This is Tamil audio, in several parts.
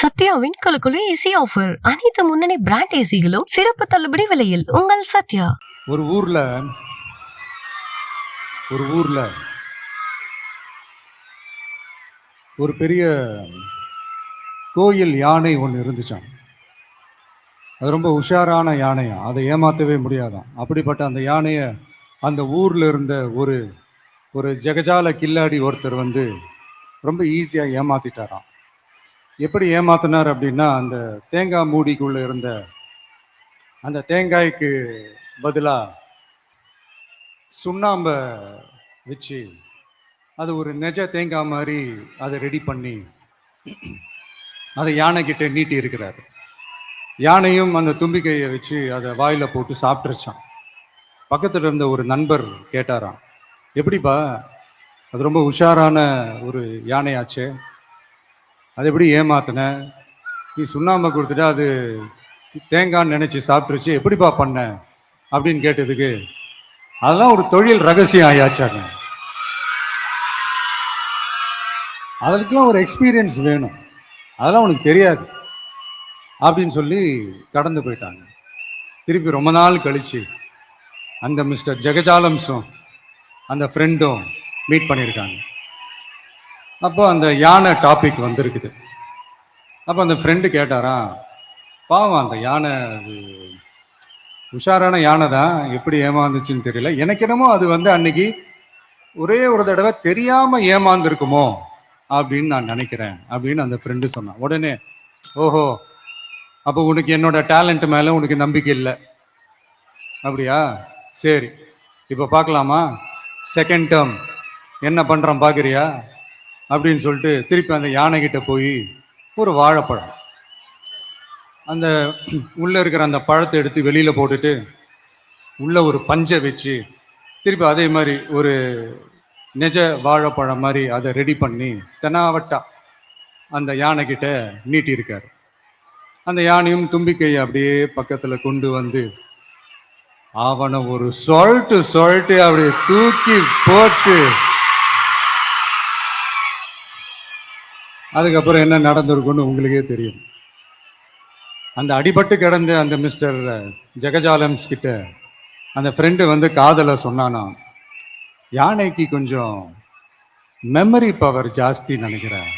சத்யாவின் குலுக்குலு ஏசி ஆஃபர். அனைத்து முன்னணி பிராண்ட் ஏசிகளும் சிறப்பு தள்ளுபடி விலையில் உங்கள் சத்யா. ஒரு ஊர்ல ஒரு பெரிய கோயில் யானை ஒன்று இருந்துச்சான். அது ரொம்ப உஷாரான யானையா, அதை ஏமாற்றவே முடியாதான். அப்படிப்பட்ட அந்த யானையை அந்த ஊரில் இருந்த ஒரு ஒரு ஜெகஜால கில்லாடி ஒருத்தர் வந்து ரொம்ப ஈஸியாக ஏமாத்திட்டாராம். எப்படி ஏமாத்தினார் அப்படின்னா, அந்த தேங்காய் மூடிக்குள்ளே இருந்த அந்த தேங்காய்க்கு பதிலாக சுண்ணாம்பை வச்சு அது ஒரு நெஜ தேங்காய் மாதிரி அதை ரெடி பண்ணி அதை யானைக்கிட்ட நீட்டி இருக்கிறாரு. யானையும் அந்த தும்பிக்கையை வச்சு அதை வாயில் போட்டு சாப்பிட்டுருச்சான். பக்கத்தில் இருந்த ஒரு நண்பர் கேட்டாராம், எப்படிப்பா, அது ரொம்ப உஷாரான ஒரு யானையாச்சே, அது எப்படி ஏமாத்தின? நீ சுண்ணாம்பை கொடுத்துட்டா அது தேங்காய்ன்னு நினச்சி சாப்பிட்டுருச்சு, எப்படிப்பா பண்ண அப்படின்னு கேட்டதுக்கு, அதெல்லாம் ஒரு தொழில் ரகசியம் ஆயாச்சாங்க, அதுக்கெல்லாம் ஒரு எக்ஸ்பீரியன்ஸ் வேணும், அதெல்லாம் உனக்கு தெரியாது அப்படின்னு சொல்லி கடந்து போயிட்டாங்க. திருப்பி ரொம்ப நாள் கழிச்சு அந்த மிஸ்டர் ஜெகஜாலம்ஸும் அந்த ஃப்ரெண்டும் மீட் பண்ணியிருக்காங்க. அப்போ அந்த யானை டாபிக் வந்திருக்குது. அப்போ அந்த ஃப்ரெண்டு கேட்டாராம், பாவம் அந்த யானை உஷாரான யானை தான், எப்படி ஏமாந்துச்சுன்னு தெரியல, எனக்கு என்னமோ அது வந்து அன்னைக்கு ஒரே ஒரு தடவை தெரியாமல் ஏமாந்துருக்குமோ அப்படின்னு நான் நினைக்கிறேன் அப்படின்னு அந்த ஃப்ரெண்டு சொன்னான். உடனே, ஓஹோ, அப்போ உனக்கு என்னோட டேலண்ட் மேலே உனக்கு நம்பிக்கை இல்லை அப்படியா, சரி இப்போ பார்க்கலாமா, செகண்ட் டேர்ம் என்ன பண்ணுறோம் பார்க்குறியா அப்படின்னு சொல்லிட்டு திருப்பி அந்த யானைகிட்ட போய் ஒரு வாழைப்பழம், அந்த உள்ளே இருக்கிற அந்த பழத்தை எடுத்து வெளியில் போட்டுட்டு உள்ளே ஒரு பஞ்சை வச்சு திருப்பி அதே மாதிரி ஒரு நெஜ வாழைப்பழம் மாதிரி அதை ரெடி பண்ணி தெனாவட்டா அந்த யானைக்கிட்ட நீட்டியிருக்காரு. அந்த யானையும் தும்பிக்கையை அப்படியே பக்கத்தில் கொண்டு வந்து அவனை ஒரு சொல்லிட்டு அப்படியே தூக்கி போட்டு, அதுக்கப்புறம் என்ன நடந்திருக்குன்னு உங்களுக்கே தெரியும். அந்த அடிபட்டு கிடந்த அந்த மிஸ்டர் ஜெகஜாலம்ஸ் கிட்ட அந்த ஃப்ரெண்டு வந்து காதலை சொன்னானா, யானைக்கு கொஞ்சம் மெமரி பவர் ஜாஸ்தி நினைக்கிறேன்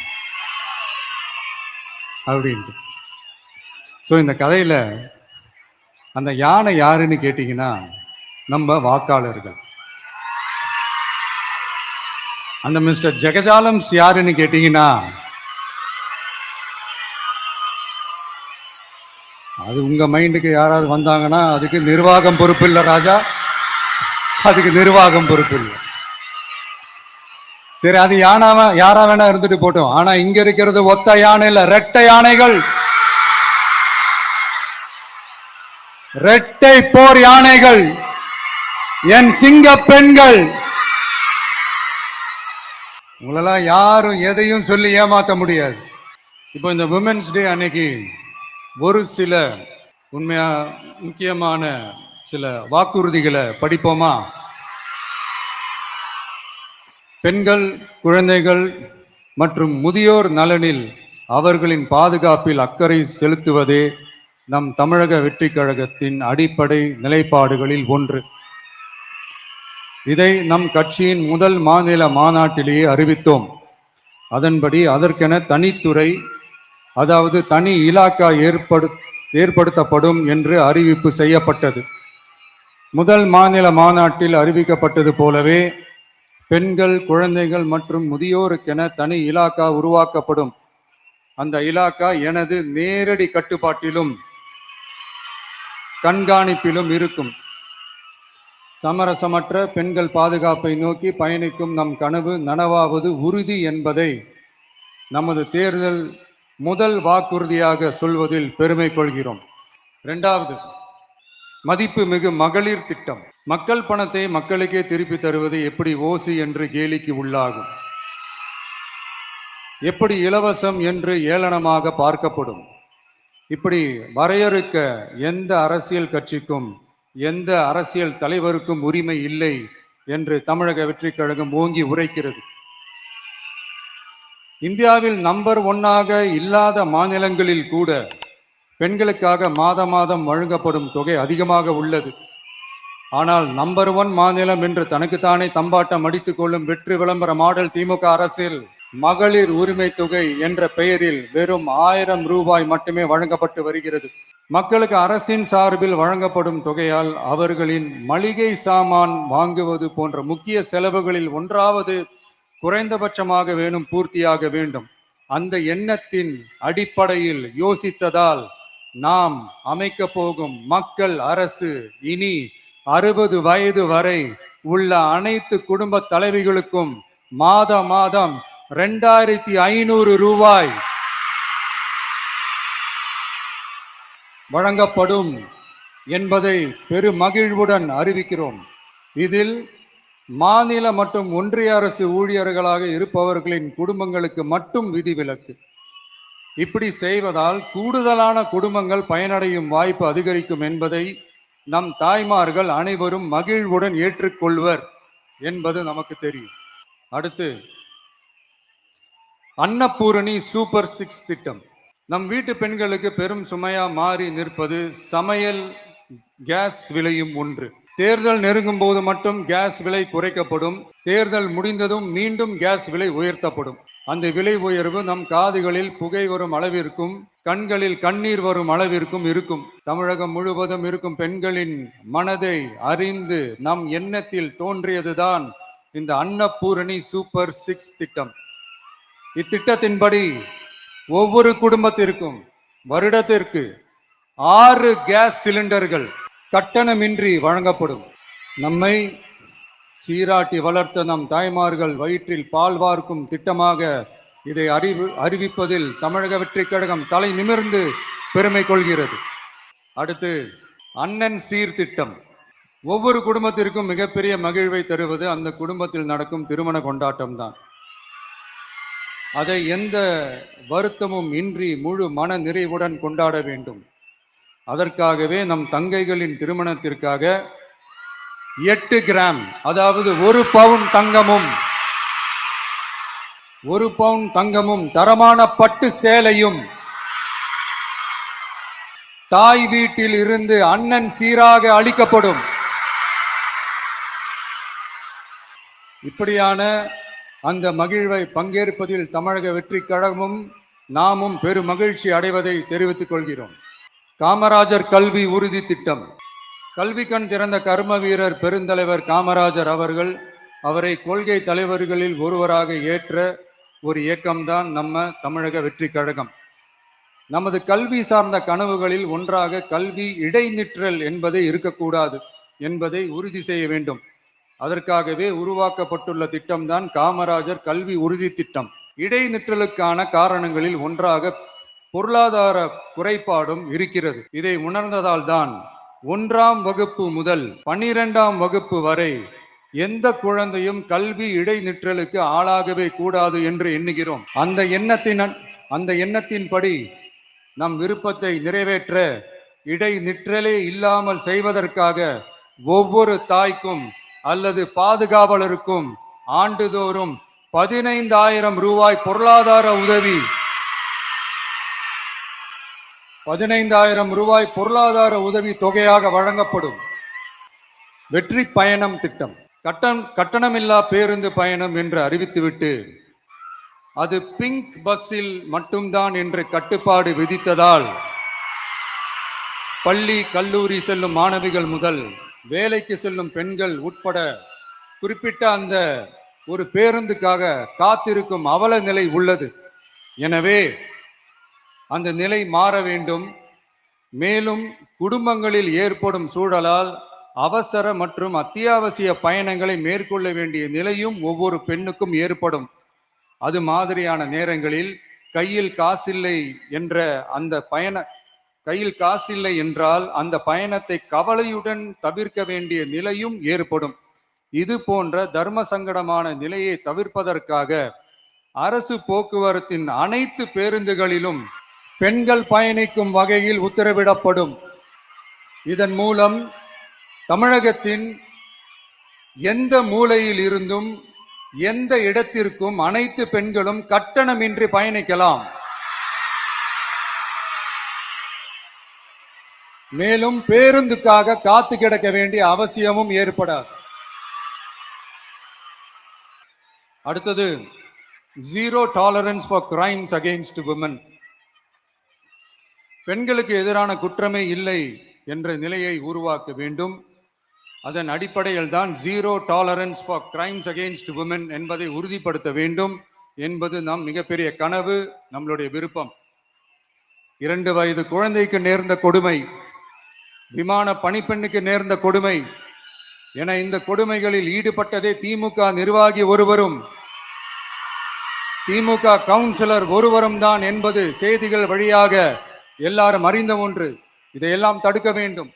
அப்படின்ட்டு. ஸோ இந்த கதையில் அந்த யானை யாருன்னு கேட்டிங்கன்னா நம்ம வாக்காளர்கள். அந்த மிஸ்டர் ஜெகஜாலம்ஸ் யாருன்னு கேட்டிங்கன்னா அது உங்கள் மைண்டுக்கு யாராவது வந்தாங்கன்னா அதுக்கு நிர்வாகம் பொறுப்பு இல்லை ராஜா, அதுக்கு நிர்வாகம் பொறுப்பு இல்லை. சரி, அது யாரா வேணா இருந்துட்டு போட்டோம். ஆனால் இங்கே இருக்கிறது ஒத்த யானை இல்லை, ரெட்டை யானைகள், ரெட்டை போர் யானைகள், என் சிங்க பெண்கள். உங்களெல்லாம் யாரும் எதையும் சொல்லி ஏமாற்ற முடியாது. இப்போ இந்த விமென்ஸ் டே அன்னைக்கு ஒரு சில உண்மையா முக்கியமான சில வாக்குறுதிகளை படிப்போமா? பெண்கள், குழந்தைகள் மற்றும் முதியோர் நலனில் அவர்களின் பாதுகாப்பில் அக்கறை செலுத்துவதே நம் தமிழக வெற்றி கழகத்தின் அடிப்படை நிலைப்பாடுகளில் ஒன்று. இதை நம் கட்சியின் முதல் மாநில மாநாட்டிலேயே அறிவித்தோம். அதன்படி அதற்கென தனித்துறை, அதாவது தனி இலாக்கா ஏற்படுத்தப்படும் என்று அறிவிப்பு செய்யப்பட்டது. முதல் மாநில மாநாட்டில் அறிவிக்கப்பட்டது போலவே பெண்கள், குழந்தைகள் மற்றும் முதியோருக்கென தனி இலாக்கா உருவாக்கப்படும். அந்த இலாக்கா எனது நேரடி கட்டுப்பாட்டிலும் கண்காணிப்பிலும் இருக்கும். சமரசமற்ற பெண்கள் பாதுகாப்பை நோக்கி பயணிக்கும் நம் கனவு நனவாவது உறுதி என்பதை நமது தேர்தல் முதல் வாக்குறுதியாக சொல்வதில் பெருமை கொள்கிறோம். இரண்டாவது, மதிப்பு மிகு மகளிர் திட்டம். மக்கள் பணத்தை மக்களுக்கே திருப்பி தருவது எப்படி ஓசி என்று கேலிக்கு உள்ளாகும், எப்படி இலவசம் என்று ஏளனமாக பார்க்கப்படும். இப்படி வரையறுக்க எந்த அரசியல் கட்சிக்கும் எந்த அரசியல் தலைவருக்கும் உரிமை இல்லை என்று தமிழக வெற்றி கழகம் ஓங்கி உரைக்கிறது. இந்தியாவில் நம்பர் 1 இல்லாத மாநிலங்களில் கூட பெண்களுக்காக மாதம் வழங்கப்படும் தொகை அதிகமாக உள்ளது. ஆனால் நம்பர் 1 மாநிலம் என்று தனக்குத்தானே தம்பாட்டம் அடித்துக் கொள்ளும் வெற்றி விளம்பர மாடல் திமுக அரசில் மகளிர் உரிமை தொகை என்ற பெயரில் வெறும் 1000 ரூபாய் மட்டுமே வழங்கப்பட்டு வருகிறது. மக்களுக்கு அரசின் சார்பில் வழங்கப்படும் தொகையால் அவர்களின் மளிகை சாமான் வாங்குவது போன்ற முக்கிய செலவுகளில் ஒன்றாவது குறைந்தபட்சமாக பூர்த்தியாக வேண்டும். அந்த எண்ணத்தின் அடிப்படையில் யோசித்ததால் நாம் அமைக்க போகும் மக்கள் அரசு இனி 60 வயது வரை உள்ள அனைத்து குடும்ப தலைவிகளுக்கும் மாதம் 2500 ரூபாய் வழங்கப்படும் என்பதை பெருமகிழ்வுடன் அறிவிக்கிறோம். இதில் மாநில மற்றும் ஒன்றிய அரசு ஊழியர்களாக இருப்பவர்களின் குடும்பங்களுக்கு மட்டும் விதிவிலக்கு. இப்படி செய்வதால் கூடுதலான குடும்பங்கள் பயனடையும் வாய்ப்பு அதிகரிக்கும் என்பதை நம் தாய்மார்கள் அனைவரும் மகிழ்வுடன் ஏற்றுக்கொள்வர் என்பது நமக்கு தெரியும். அடுத்து அன்னபூரணி சூப்பர் 6 திட்டம். நம் வீட்டு பெண்களுக்கு பெரும் சுமையா மாறி நிற்பது சமையல் கேஸ் விலையும் ஒன்று. தேர்தல் நெருங்கும் போது மட்டும் கேஸ் விலை குறைக்கப்படும், தேர்தல் முடிந்ததும் மீண்டும் கேஸ் விலை உயர்த்தப்படும். அந்த விலை உயர்வு நம் காதுகளில் புகை வரும் அளவிற்கும் கண்களில் கண்ணீர் வரும் அளவிற்கும் இருக்கும். தமிழகம் முழுவதும் இருக்கும் பெண்களின் மனதை அறிந்து நம் எண்ணத்தில் தோன்றியதுதான் இந்த அன்னபூரணி சூப்பர் 6 திட்டம். இத்திட்டத்தின்படி ஒவ்வொரு குடும்பத்திற்கும் வருடத்திற்கு 6 கேஸ் சிலிண்டர்கள் கட்டணமின்றி வழங்கப்படும். நம்மை சீராட்டி வளர்த்த நம் தாய்மார்கள் வயிற்றில் பால் வார்க்கும் திட்டமாக இதை அறிவிப்பதில் தமிழக வெற்றிக் கழகம் தலை நிமிர்ந்து பெருமை கொள்கிறது. அடுத்து அண்ணன் சீர்திட்டம். ஒவ்வொரு குடும்பத்திற்கும் மிகப்பெரிய மகிழ்வை தருவது அந்த குடும்பத்தில் நடக்கும் திருமண கொண்டாட்டம் தான். அதை எந்த வருத்தமும் இன்றி முழு மன நிறைவுடன் கொண்டாட வேண்டும். அதற்காகவே நம் தங்கைகளின் திருமணத்திற்காக 8 கிராம், அதாவது 1 பவுன் தங்கமும் தரமான பட்டு சேலையும் தாய் வீட்டில் இருந்து அண்ணன் சீராக அளிக்கப்படும். இப்படியான அந்த மகிழ்வை பங்கேற்பதில் தமிழக வெற்றிக் கழகமும் நாமும் பெரும் மகிழ்ச்சி அடைவதை தெரிவித்துக் கொள்கிறோம். காமராஜர் கல்வி உறுதி திட்டம். கல்வி கண் திறந்த கர்ம வீரர் பெருந்தலைவர் காமராஜர் அவரை கொள்கை தலைவர்களில் ஒருவராக ஏற்ற ஒரு இயக்கம்தான் நம்ம தமிழக வெற்றி கழகம். நமது கல்வி சார்ந்த கனவுகளில் ஒன்றாக கல்வி இடைநிற்றல் என்பதை இருக்கக்கூடாது என்பதை உறுதி செய்ய வேண்டும். அதற்காகவே உருவாக்கப்பட்டுள்ள திட்டம்தான் காமராஜர் கல்வி உறுதி திட்டம். இடைநிற்றலுக்கான காரணங்களில் ஒன்றாக பொருளாதார குறைபாடும் இருக்கிறது. இதை உணர்ந்ததால் தான் 1ஆம் வகுப்பு முதல் 12ஆம் வகுப்பு வரை எந்த குழந்தையும் கல்வி இடைநிற்றலுக்கு ஆளாகவே கூடாது என்று எண்ணுகிறோம். அந்த எண்ணத்தின்படி நம் விருப்பத்தை நிறைவேற்ற இடைநிற்றலே இல்லாமல் செய்வதற்காக ஒவ்வொரு தாய்க்கும் அல்லது பாதுகாவலருக்கும் ஆண்டுதோறும் 15,000 ரூபாய் பொருளாதார உதவி 15,000 ரூபாய் பொருளாதார உதவி தொகையாக வழங்கப்படும். வெற்றி பயணம் திட்டம். கட்டணமில்லா பேருந்து பயணம் என்று அறிவித்துவிட்டு அது பிங்க் பஸ்ஸில் மட்டும்தான் என்று கட்டுப்பாடு விதித்ததால் பள்ளி கல்லூரி செல்லும் மாணவிகள் முதல் வேலைக்கு செல்லும் பெண்கள் உட்பட குறிப்பிட்ட அந்த ஒரு பேருந்துக்காக காத்திருக்கும் அவல நிலை உள்ளது. எனவே அந்த நிலை மாற வேண்டும். மேலும் குடும்பங்களில் ஏற்படும் சூழலால் அவசர மற்றும் அத்தியாவசிய பயணங்களை மேற்கொள்ள வேண்டிய நிலையும் ஒவ்வொரு பெண்ணுக்கும் ஏற்படும். அது மாதிரியான நேரங்களில் கையில் காசில்லை என்றால் அந்த பயணத்தை கவலையுடன் தவிர்க்க வேண்டிய நிலையும் ஏற்படும். இது போன்ற தர்ம சங்கடமான நிலையை தவிர்ப்பதற்காக அரசு போக்குவரத்தின் அனைத்து பேருந்துகளிலும் பெண்கள் பயணிக்கும் வகையில் உத்தரவிடப்படும். இதன் மூலம் தமிழகத்தின் எந்த மூலையில் இருந்தும் எந்த இடத்திற்கும் அனைத்து பெண்களும் கட்டணமின்றி பயணிக்கலாம். மேலும் பேருந்துக்காக காத்து கிடக்க வேண்டிய அவசியமும் ஏற்படாது. அடுத்தது, zero tolerance for crimes against women. பெண்களுக்கு எதிரான குற்றமே இல்லை என்ற நிலையை உருவாக்க வேண்டும். அதன் அடிப்படையில் தான் zero tolerance for crimes against women என்பதை உறுதிப்படுத்த வேண்டும் என்பது நம் மிகப்பெரிய கனவு, நம்மளுடைய விருப்பம். 2 வயது குழந்தைக்கு நேர்ந்த கொடுமை, விமான பணிப்பெண்ணுக்கு நேர்ந்த கொடுமை என இந்த கொடுமைகளில் ஈடுபட்டதே திமுக நிர்வாகி ஒருவரும், திமுக கவுன்சிலர் ஒருவரும் தான் என்பது செய்திகள் வழியாக எல்லாரும் அறிந்த ஒன்று. இதையெல்லாம் தடுக்க வேண்டும்.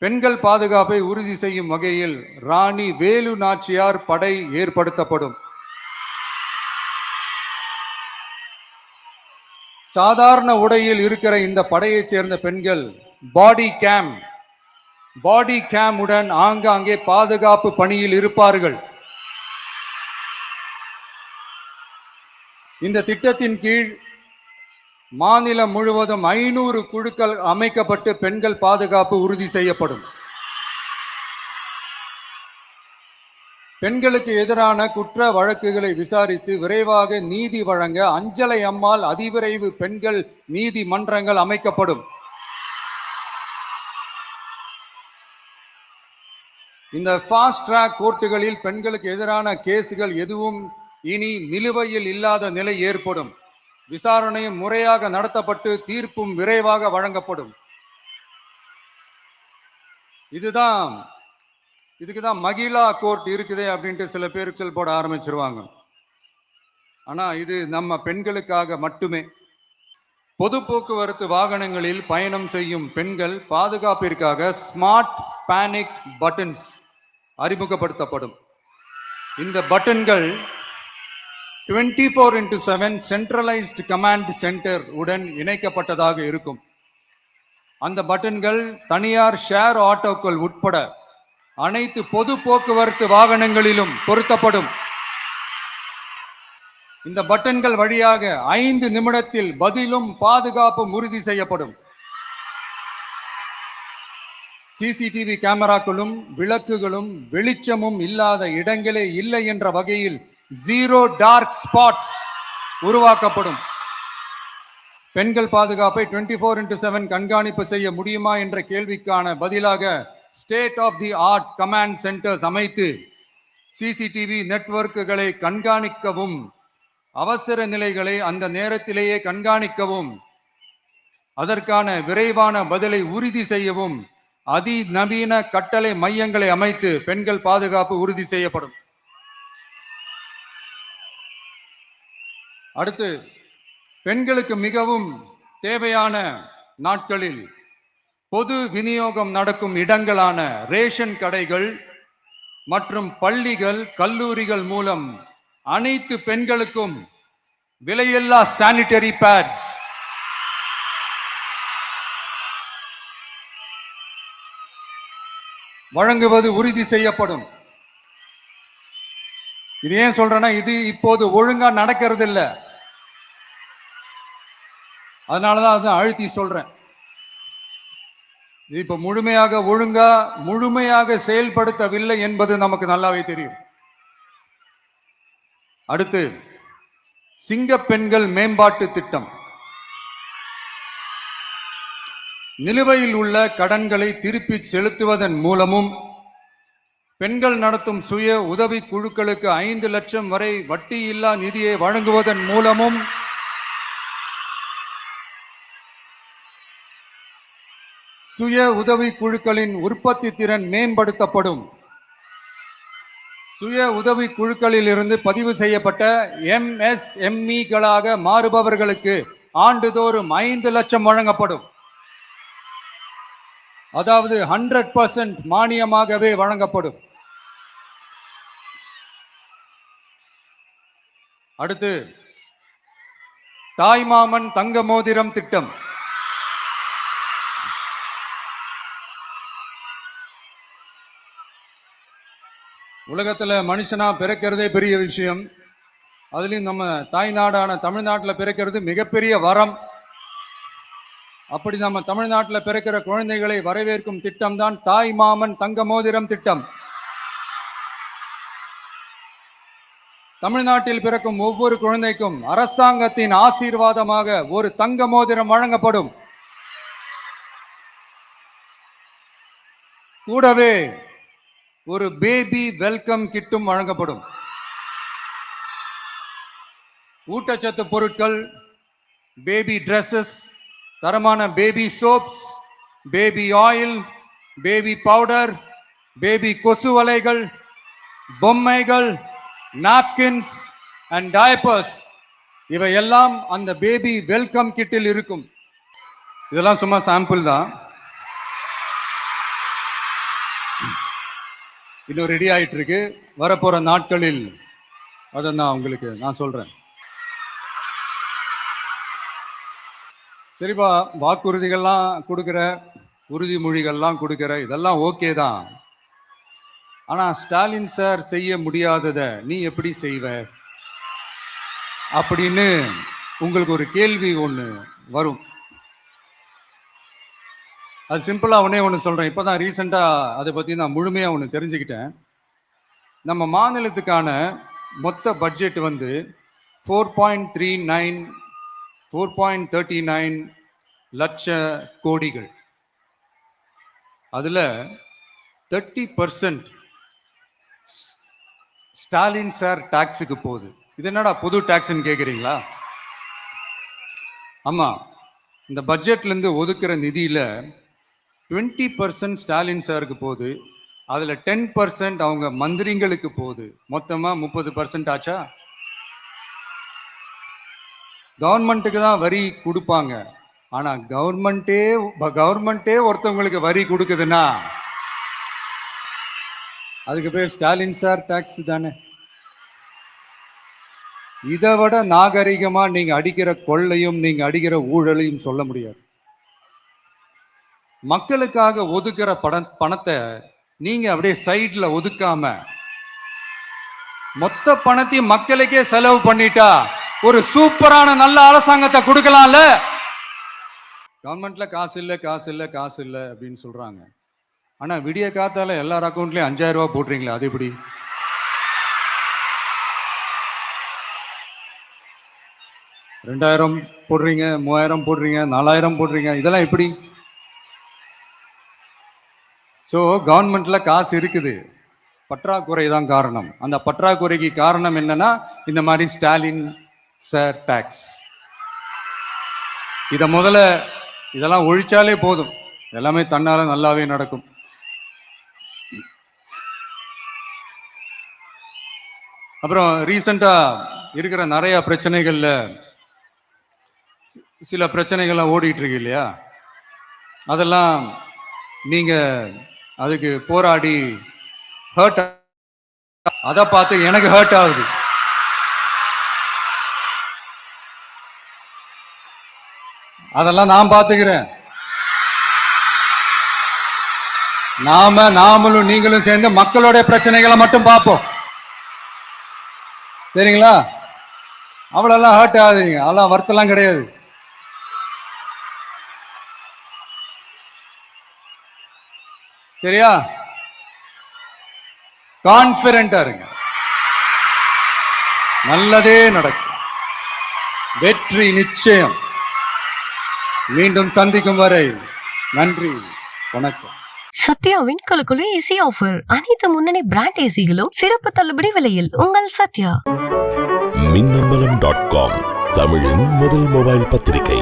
பெண்கள் பாதுகாப்பை உறுதி செய்யும் வகையில் ராணி வேலு நாச்சியார் படை ஏற்படுத்தப்படும். சாதாரண உடையில் இருக்கிற இந்த படையைச் சேர்ந்த பெண்கள் பாடி கேம் உடன் ஆங்காங்கே பாதுகாப்பு பணியில் இருப்பார்கள். இந்த திட்டத்தின் கீழ் மாநிலம் முழுவதும் 500 குழுக்கள் அமைக்கப்பட்டு பெண்கள் பாதுகாப்பு உறுதி செய்யப்படும். பெண்களுக்கு எதிரான குற்ற வழக்குகளை விசாரித்து விரைவாக நீதி வழங்க அஞ்சலை அம்மாள் அதிவிரைவு பெண்கள் நீதிமன்றங்கள் அமைக்கப்படும். இந்த ஃபாஸ்ட் ட்ராக் கோர்ட்டுகளில் பெண்களுக்கு எதிரான கேசுகள் எதுவும் இனி நிலுவையில் இல்லாத நிலை ஏற்படும். விசாரணையும் முறையாக நடத்தப்பட்டு தீர்ப்பும் விரைவாக வழங்கப்படும். இதுக்குதான் மகிழா கோர்ட் இருக்குதே அப்படின்ட்டு சில பேருக்கு சொல் போட ஆரம்பிச்சிருவாங்க. ஆனா இது நம்ம பெண்களுக்காக மட்டுமே. பொது போக்குவரத்து வாகனங்களில் பயணம் செய்யும் பெண்கள் பாதுகாப்பிற்காக ஸ்மார்ட் பேனிக் பட்டன்ஸ் அறிமுகப்படுத்தப்படும். இந்த பட்டன்கள் 24/7 சென்ட்ரலைஸ்டு கமாண்ட் சென்டர் உடன் இணைக்கப்பட்டதாக இருக்கும். அந்த பட்டன்கள் தனியார் ஷேர் ஆட்டோக்கள் உட்பட அனைத்து பொது போக்குவரத்து வாகனங்களிலும் பொருத்தப்படும். இந்த பட்டன்கள் வழியாக 5 நிமிடத்தில் பதிலும் பாதுகாப்பும் உறுதி செய்யப்படும். சிசிடிவி கேமராக்களும் விளக்குகளும் வெளிச்சமும் இல்லாத இடங்களே இல்லை என்ற வகையில் ஜீரோ டார்க் ஸ்பாட்ஸ் உருவாக்கப்படும். பெண்கள் பாதுகாப்பை 24/7 கண்காணிப்பு செய்ய முடியுமா என்ற கேள்விக்கான பதிலாக state of the art command centres அமைத்து சிசிடிவி நெட்வொர்க்குகளை கண்காணிக்கவும், அவசர நிலைகளை அந்த நேரத்திலேயே கண்காணிக்கவும், அதற்கான விரைவான பதிலை உறுதி செய்யவும் அதிநவீன கட்டளை மையங்களை அமைத்து பெண்கள் பாதுகாப்பு உறுதி செய்யப்படும். அடுத்து, பெண்களுக்கு மிகவும் தேவையான நாட்களில் பொது விநியோகம் நடக்கும் இடங்களான ரேஷன் கடைகள் மற்றும் பள்ளிகள், கல்லூரிகள் மூலம் அனைத்து பெண்களுக்கும் விலையில்லா சானிட்டரி பேட்ஸ் வழங்குவது உறுதி செய்யப்படும். இது ஏன் சொல்றேன்னா, இது இப்போது ஒழுங்கா நடக்கிறது இல்ல. அதனாலதான் அதை அழுத்தி சொல்றேன். இது இப்ப முழுமையாக செயல்படுத்தவில்லை என்பது நமக்கு நல்லாவே தெரியும். அடுத்து, சிங்க பெண்கள் மேம்பாட்டு திட்டம். நிலுவையில் உள்ள கடன்களை திருப்பி செலுத்துவதன் மூலமும், பெண்கள் நடத்தும் சுய உதவி குழுக்களுக்கு 5 லட்சம் வரை வட்டியில்லா நிதியை வழங்குவதன் மூலமும் சுய உதவி குழுக்களின் உற்பத்தி திறன் மேம்படுத்தப்படும். சுய உதவி குழுக்களில் இருந்து பதிவு செய்யப்பட்ட MSMEகளாக மாறுபவர்களுக்கு ஆண்டுதோறும் 5 லட்சம் வழங்கப்படும். அதாவது 100% மானியமாகவே வழங்கப்படும். அடுத்து, தாய்மாமன் தங்க மோதிரம் திட்டம். உலகத்துல மனுஷனா பிறக்கிறதே பெரிய விஷயம். அதுலயும் நம்ம தாய்நாடான தமிழ்நாட்டில் பிறக்கிறது மிகப்பெரிய வரம். அப்படி நம்ம தமிழ்நாட்டில் பிறக்கிற குழந்தைகளை வரவேற்கும் திட்டம் தான் தாய் மாமன் தங்க மோதிரம் திட்டம். தமிழ்நாட்டில் பிறக்கும் ஒவ்வொரு குழந்தைக்கும் அரசாங்கத்தின் ஆசீர்வாதமாக ஒரு தங்க மோதிரம் வழங்கப்படும். கூடவே ஒரு பேபி வெல்கம் கிட்டும் வழங்கப்படும். ஊட்டச்சத்து பொருட்கள், பேபி ட்ரெஸ்ஸஸ், தரமான baby soaps, baby oil, baby powder, baby கொசு வலைகள், பொம்மைகள், நாப்கின்ஸ் அண்ட் டயப்பர்ஸ், இவையெல்லாம் அந்த பேபி வெல்கம் கிட்டில் இருக்கும். இதெல்லாம் சும்மா சாம்பிள் தான். இன்னும் ரெடி ஆயிட்டு இருக்கு. வரப்போற நாட்களில் அதை நான் சொல்றேன். சரிப்பா, வாக்குறுதிகள்லாம் கொடுக்குற, உறுதிமொழிகள்லாம் கொடுக்குற, இதெல்லாம் ஓகே தான். ஆனா ஸ்டாலின் சார் செய்ய முடியாததை நீ எப்படி செய்வ அப்படின்னு உங்களுக்கு ஒரு கேள்வி ஒன்று வரும். அது சிம்பிளா ஒன்று சொல்றேன். இப்போதான் ரீசெண்டா அதை பத்தி நான் முழுமையா ஒன்று தெரிஞ்சுக்கிட்டேன். நம்ம மாநிலத்துக்கான மொத்த பட்ஜெட் வந்து 4.39 லட்ச கோடிகள். அதுல 30% ஸ்டாலின் சார் டாக்ஸுக்கு போகுது. இது என்னடா புது டாக்ஸ்ன்னு கேட்குறீங்களா? ஆமா, இந்த பட்ஜெட்ல இருந்து ஒதுக்குற நிதியில 20% ஸ்டாலின் சாருக்கு போகுது. அதுல 10% அவங்க மந்திரிங்களுக்கு போகுது. மொத்தமா 30% ஆச்சா? கவர்மெண்ட்டுக்கு தான் வரி கொடுப்பாங்க. ஆனா கவர்மெண்டே ஒருத்தவங்களுக்கு வரி கொடுக்குதுன்னா அதுக்கு பேர் ஸ்டாலின் சார் டாக்ஸ் தானே. இதை விட நாகரிகமா நீங்க அடிக்கிற கொள்ளையும் நீங்க அடிக்கிற ஊழலையும் சொல்ல முடியாது. மக்களுக்காக ஒதுக்குற பணத்தை நீங்க அப்படியே சைட்ல ஒதுக்காம மொத்த பணத்தையும் மக்களுக்கே செலவு பண்ணிட்டா ஒரு சூப்பரான நல்ல அரசாங்கத்தை கொடுக்கலாம்ல. கவர்மெண்ட்ல காசு இல்லை அப்படின்னு சொல்றாங்க. ஆனா விடிய காத்தால எல்லார் அக்கௌண்ட்லயும் 5000 ரூபாய் போடுறீங்களா? அது எப்படி? $2000 போடுறீங்க, 3000 போடுறீங்க, 4000 போடுறீங்க, இதெல்லாம் எப்படி? ஸோ கவர்மெண்ட்ல காசு இருக்குது, பற்றாக்குறை தான் காரணம். அந்த பற்றாக்குறைக்கு காரணம் என்னன்னா இந்த மாதிரி ஸ்டாலின் சார் டாக்ஸ். இதெல்லாம் ஒழிச்சாலே போதும், எல்லாமே தன்னால நல்லாவே நடக்கும். அப்புறம் ரீசெண்டா இருக்கிற நிறைய பிரச்சனைகள்ல சில பிரச்சனைகள்லாம் ஓடிட்டு இருக்கு இல்லையா? அதெல்லாம் நீங்க அதுக்கு போராடி ஹர்ட், அதை பார்த்து எனக்கு ஹர்ட் ஆகுது. அதெல்லாம் நான் பார்த்துக்கிறேன். நாமளும் நீங்களும் சேர்ந்து மக்களோட பிரச்சனைகளை மட்டும் பார்ப்போம். சரிங்களா? அவ்வளோலாம் ஹர்ட் ஆகுதுங்க, அதெல்லாம் வருத்தலாம் கிடையாது. சரியா? கான்பிடென்டா இருங்க, நல்லதே நடக்கும், வெற்றி நிச்சயம். மீண்டும் சந்திக்கும் வரை நன்றி, வணக்கம். சத்யாவின் கலக்குழு ஏசி ஆஃபர். அனைத்து முன்னணி பிராண்ட் ஏசிகளும் சிறப்பு தள்ளுபடி விலையில் உங்கள் சத்யா. மின்னம்பலம்.com, தமிழின் முதல் மொபைல் பத்திரிகை.